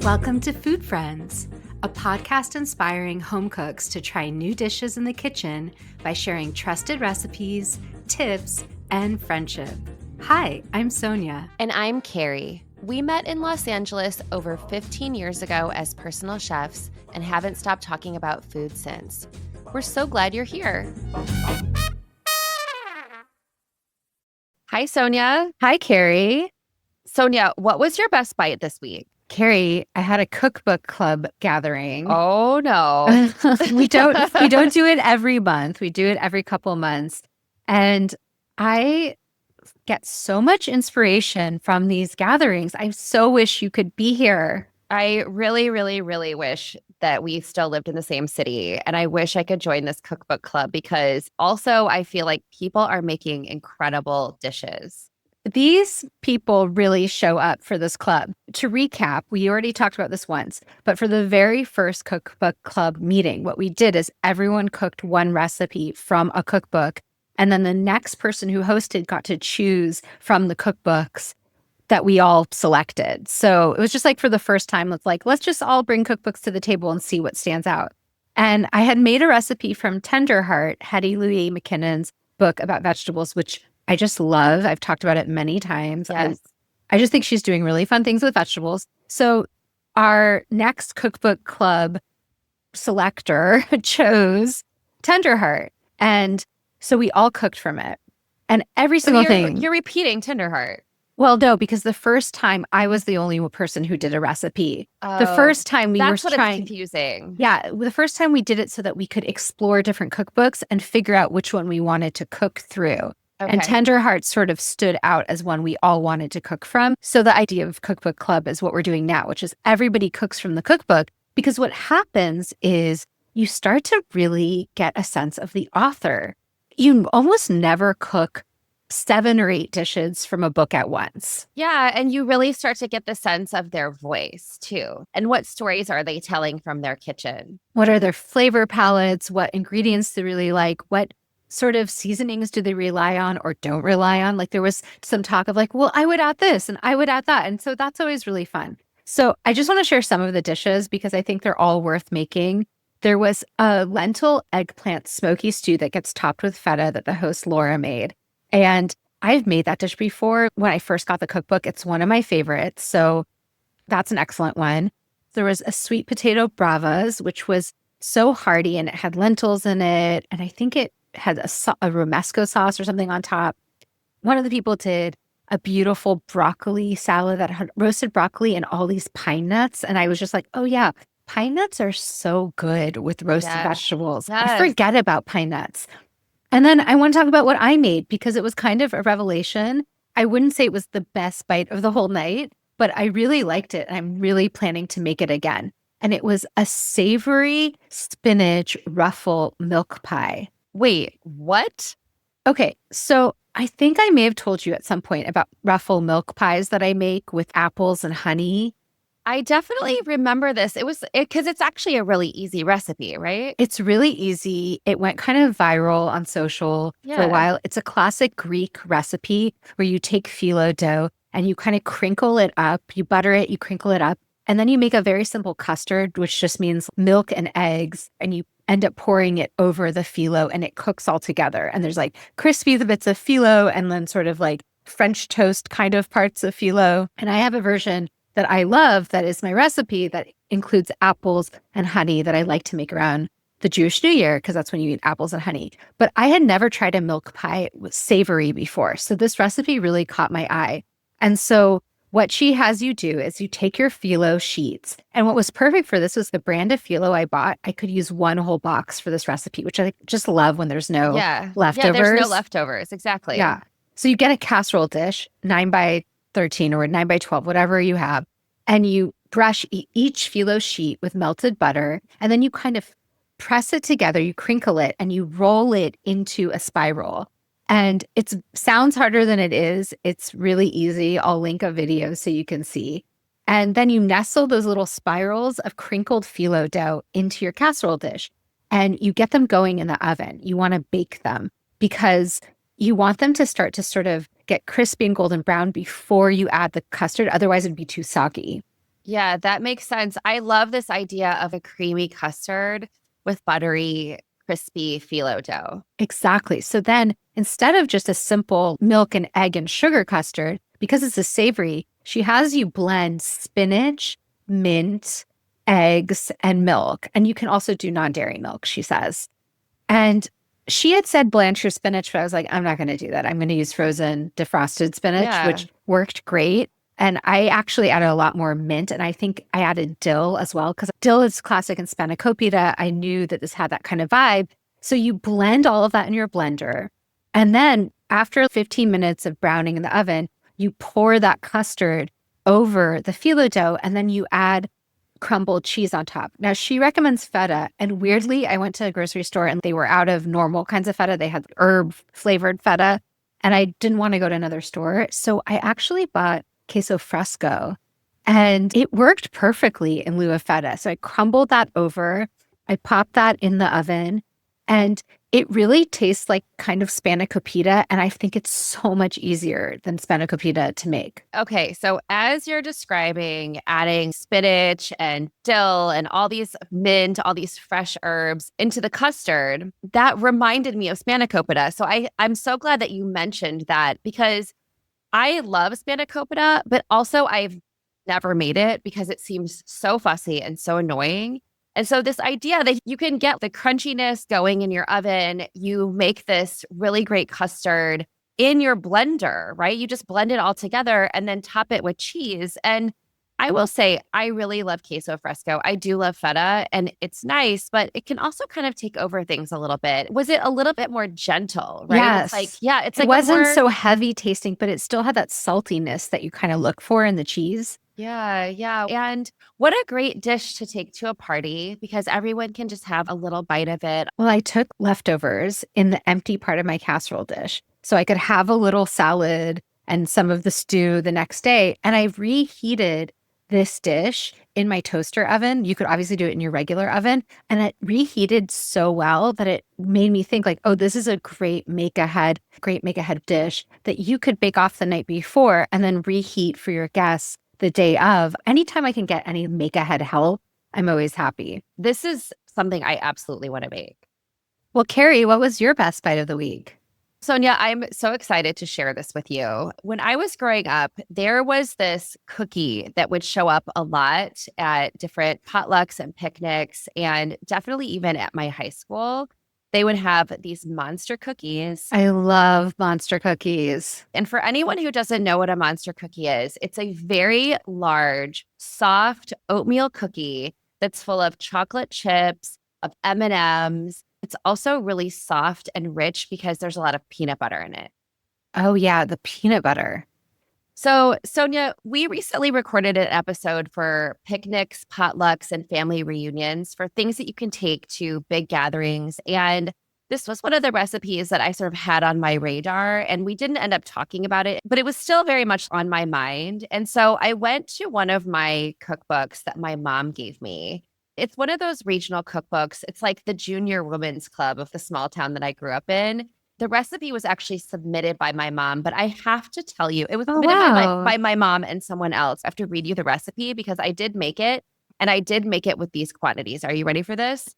Welcome to Food Friends, a podcast inspiring home cooks to try new dishes in the kitchen by sharing trusted recipes, tips, and friendship. Hi, I'm Sonia. And I'm Carrie. We met in Los Angeles over 15 years ago as personal chefs and haven't stopped talking about food since. We're so glad you're here. Hi, Sonia. Hi, Carrie. Sonia, what was your best bite this week? Carrie, I had a cookbook club gathering. Oh, no. we don't do it every month. We do it every couple of months. And I get so much inspiration from these gatherings. I so wish you could be here. I really, really, really wish that we still lived in the same city. And I wish I could join this cookbook club because also I feel like people are making incredible dishes. These people really show up for this club. To recap, we already talked about this once, but for the very first cookbook club meeting, what we did is everyone cooked one recipe from a cookbook, and then the next person who hosted got to choose from the cookbooks that we all selected. So it was just like for the first time, let's just all bring cookbooks to the table and see what stands out. And I had made a recipe from Tenderheart, Hetty Louise McKinnon's book about vegetables, which I just love. I've talked about it many times. Yes. I just think she's doing really fun things with vegetables. So our next cookbook club selector chose Tenderheart. And so we all cooked from it. And every single thing. You're repeating Tenderheart. Well, no, because the first time I was the only person who did a recipe. The first time we were trying. It's confusing. Yeah. The first time we did it so that we could explore different cookbooks and figure out which one we wanted to cook through. Okay. And Tenderheart sort of stood out as one we all wanted to cook from. So the idea of Cookbook Club is what we're doing now, which is everybody cooks from the cookbook, because what happens is you start to really get a sense of the author. You almost never cook 7 or 8 dishes from a book at once. Yeah, and you really start to get the sense of their voice too. And what stories are they telling from their kitchen? What are their flavor palettes? What ingredients do they really like? What sort of seasonings do they rely on or don't rely on? Like there was some talk of well, I would add this and I would add that. And so that's always really fun. So I just want to share some of the dishes because I think they're all worth making. There was a lentil eggplant smoky stew that gets topped with feta that the host Laura made. And I've made that dish before. When I first got the cookbook, it's one of my favorites. So that's an excellent one. There was a sweet potato bravas, which was so hearty and it had lentils in it. And I think it had a romesco sauce or something on top. One of the people did a beautiful broccoli salad that had roasted broccoli and all these pine nuts. And I was just like, oh yeah, pine nuts are so good with roasted vegetables. Yes. I forget about pine nuts. And then I want to talk about what I made because it was kind of a revelation. I wouldn't say it was the best bite of the whole night, but I really liked it. And I'm really planning to make it again. And it was a savory spinach ruffle milk pie. Wait, what? Okay, so I think I may have told you at some point about ruffle milk pies that I make with apples and honey. I definitely remember this. It was because it's actually a really easy recipe, right? It's really easy. It went kind of viral on social for a while. It's a classic Greek recipe where you take phyllo dough and you kind of crinkle it up. You butter it, you crinkle it up, and then you make a very simple custard, which just means milk and eggs, and you end up pouring it over the phyllo and it cooks all together. And there's crispy bits of phyllo and then sort of French toast kind of parts of phyllo. And I have a version that I love that is my recipe that includes apples and honey that I like to make around the Jewish New Year because that's when you eat apples and honey. But I had never tried a milk pie with savory before. So this recipe really caught my eye. And so what she has you do is you take your phyllo sheets. And what was perfect for this was the brand of phyllo I bought. I could use one whole box for this recipe, which I just love when there's no leftovers. Yeah, there's no leftovers. Exactly. Yeah. So you get a casserole dish, 9 by 13 or 9 by 12, whatever you have. And you brush each phyllo sheet with melted butter. And then you kind of press it together. You crinkle it and you roll it into a spiral. And it sounds harder than it is. It's really easy. I'll link a video so you can see. And then you nestle those little spirals of crinkled phyllo dough into your casserole dish. And you get them going in the oven. You want to bake them because you want them to start to sort of get crispy and golden brown before you add the custard. Otherwise, it'd be too soggy. Yeah, that makes sense. I love this idea of a creamy custard with buttery, crispy phyllo dough. Exactly. So then instead of just a simple milk and egg and sugar custard, because it's a savory, she has you blend spinach, mint, eggs, and milk. And you can also do non-dairy milk, she says. And she had said blanch your spinach, but I was like, I'm not going to do that. I'm going to use frozen defrosted spinach, Yeah. which worked great. And I actually added a lot more mint. And I think I added dill as well, because dill is classic in spanakopita. I knew that this had that kind of vibe. So you blend all of that in your blender. And then after 15 minutes of browning in the oven, you pour that custard over the phyllo dough, and then you add crumbled cheese on top. Now, she recommends feta. And weirdly, I went to a grocery store and they were out of normal kinds of feta. They had herb flavored feta. And I didn't want to go to another store. So I actually bought queso fresco and it worked perfectly in lieu of feta. So I crumbled that over, I popped that in the oven, and it really tastes like kind of spanakopita. And I think it's so much easier than spanakopita to make. Okay, so as you're describing adding spinach and dill and all these mint, all these fresh herbs into the custard, that reminded me of spanakopita. So I'm so glad that you mentioned that because I love spanakopita, but also I've never made it because it seems so fussy and so annoying. And so this idea that you can get the crunchiness going in your oven, you make this really great custard in your blender, right? You just blend it all together and then top it with cheese. And I will say, I really love queso fresco. I do love feta and it's nice, but it can also kind of take over things a little bit. Was it a little bit more gentle, right? It's like, Yes. yeah, it's It like a wasn't more, so heavy tasting, but it still had that saltiness that you kind of look for in the cheese. yeah, yeah. And what a great dish to take to a party because everyone can just have a little bite of it. Well, I took leftovers in the empty part of my casserole dish so I could have a little salad and some of the stew the next day. And I reheated this dish in my toaster oven. You could obviously do it in your regular oven. And it reheated so well that it made me think like, oh, this is a great make ahead dish that you could bake off the night before and then reheat for your guests the day of. Anytime I can get any make ahead help, I'm always happy. This is something I absolutely want to make. Well, Carrie, what was your best bite of the week? Sonia, I'm so excited to share this with you. When I was growing up, there was this cookie that would show up a lot at different potlucks and picnics, and definitely even at my high school. They would have these monster cookies. I love monster cookies. And for anyone who doesn't know what a monster cookie is, it's a very large, soft oatmeal cookie that's full of chocolate chips, of M&Ms. It's also really soft and rich because there's a lot of peanut butter in it. Oh, yeah, the peanut butter. So, Sonia, we recently recorded an episode for picnics, potlucks, and family reunions for things that you can take to big gatherings. And this was one of the recipes that I sort of had on my radar. And we didn't end up talking about it, but it was still very much on my mind. And so I went to one of my cookbooks that my mom gave me. It's one of those regional cookbooks. It's like the junior women's club of the small town that I grew up in. The recipe was actually submitted by my mom, but I have to tell you, it was Oh, submitted by wow. my mom and someone else. I have to read you the recipe because I did make it and I did make it with these quantities. Are you ready for this?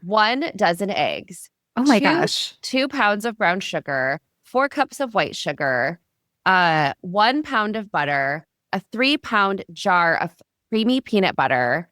1 dozen eggs, Oh my two gosh. 2 pounds of brown sugar, 4 cups of white sugar, 1 pound of butter, a 3-pound jar of creamy peanut butter,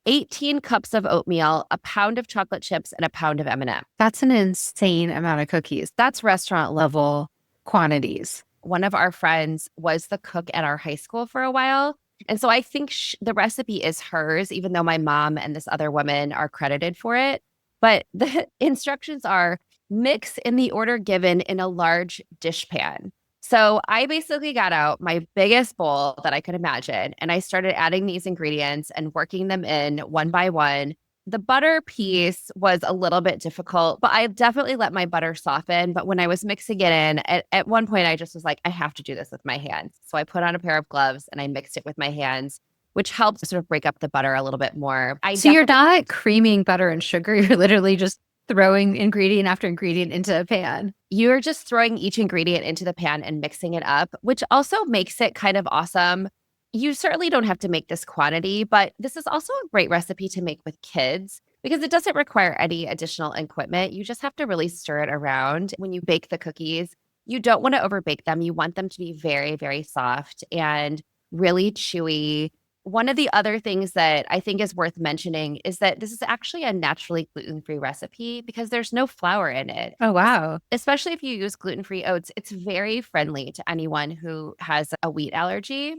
18 cups of oatmeal, a pound of chocolate chips, and a pound of M&M. That's an insane amount of cookies. That's restaurant level quantities. One of our friends was the cook at our high school for a while. And so I think the recipe is hers, even though my mom and this other woman are credited for it. But the instructions are mix in the order given in a large dish pan. So I basically got out my biggest bowl that I could imagine, and I started adding these ingredients and working them in one by one. The butter piece was a little bit difficult, but I definitely let my butter soften. But when I was mixing it in, at one point, I just was like, I have to do this with my hands. So I put on a pair of gloves and I mixed it with my hands, which helped sort of break up the butter a little bit more. So you're not creaming butter and sugar. You're literally just throwing ingredient after ingredient into a pan. You're just throwing each ingredient into the pan and mixing it up, which also makes it kind of awesome. You certainly don't have to make this quantity, but this is also a great recipe to make with kids because it doesn't require any additional equipment. You just have to really stir it around when you bake the cookies. You don't want to overbake them. You want them to be very, very soft and really chewy. One of the other things that I think is worth mentioning is that this is actually a naturally gluten-free recipe because there's no flour in it. Oh, wow. Especially if you use gluten-free oats, it's very friendly to anyone who has a wheat allergy.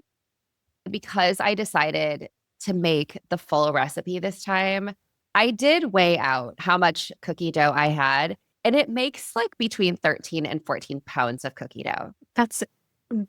Because I decided to make the full recipe this time, I did weigh out how much cookie dough I had, and it makes like between 13 and 14 pounds of cookie dough. That's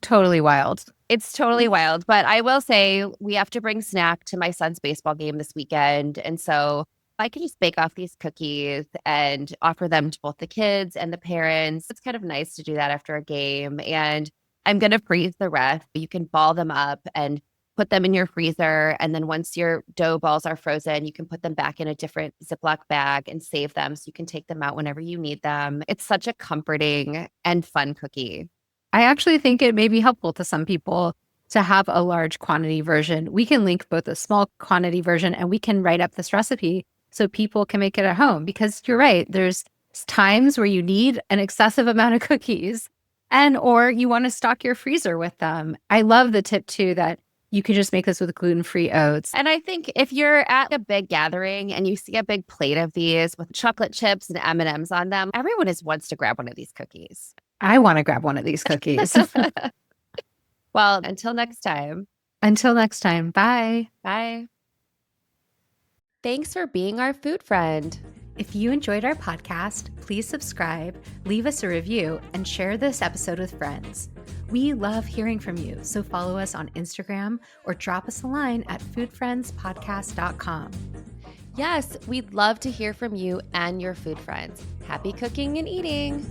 totally wild. It's totally wild, but I will say we have to bring snack to my son's baseball game this weekend. And so I can just bake off these cookies and offer them to both the kids and the parents. It's kind of nice to do that after a game. And I'm going to freeze the rest. You can ball them up and put them in your freezer. And then once your dough balls are frozen, you can put them back in a different Ziploc bag and save them so you can take them out whenever you need them. It's such a comforting and fun cookie. I actually think it may be helpful to some people to have a large quantity version. We can link both a small quantity version and we can write up this recipe so people can make it at home, because you're right. There's times where you need an excessive amount of cookies or you want to stock your freezer with them. I love the tip too that you can just make this with gluten-free oats. And I think if you're at a big gathering and you see a big plate of these with chocolate chips and M&Ms on them, everyone wants to grab one of these cookies. I want to grab one of these cookies. Well, until next time. Until next time. Bye. Bye. Thanks for being our food friend. If you enjoyed our podcast, please subscribe, leave us a review, and share this episode with friends. We love hearing from you, so follow us on Instagram or drop us a line at foodfriendspodcast.com. Yes, we'd love to hear from you and your food friends. Happy cooking and eating.